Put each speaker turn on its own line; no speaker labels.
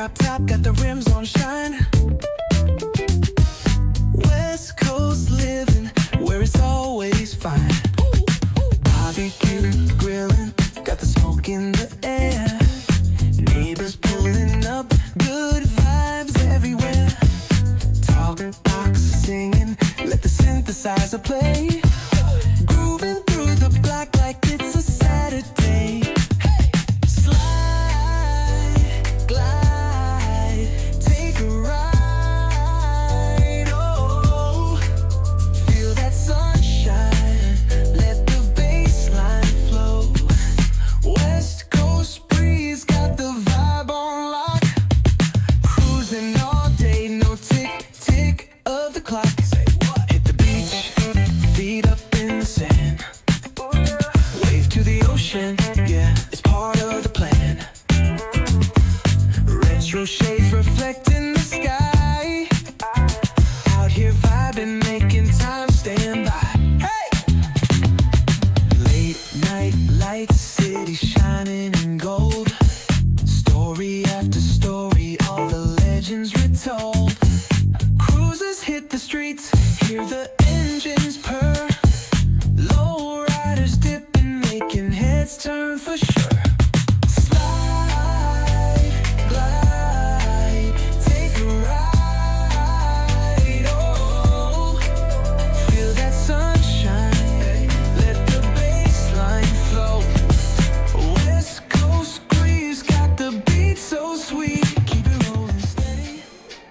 Drop top, got the rims on shine. West Coast living, where it's always fine. Barbecue, grilling, got the smoke in the air. Neighbors pulling up, good vibes everywhere. Talk box singing, let the synthesizer play. Grooving through the block like it's a Saturday. Slide, glide, take a ride. Oh, feel that sunshine, let the bass line flow. West Coast breeze got the vibe on lock. Cruising all day, no tick, tick of the clock. Hit the beach, feet up in the sand. Wave to the ocean, yeah, it's part of the plan. Retro shades reflecting the sky. Out here vibing, making time stand by. Hey! Late night lights, city shining in gold. Story after story, all the legends retold. Cruisers hit the streets, hear the engines purr.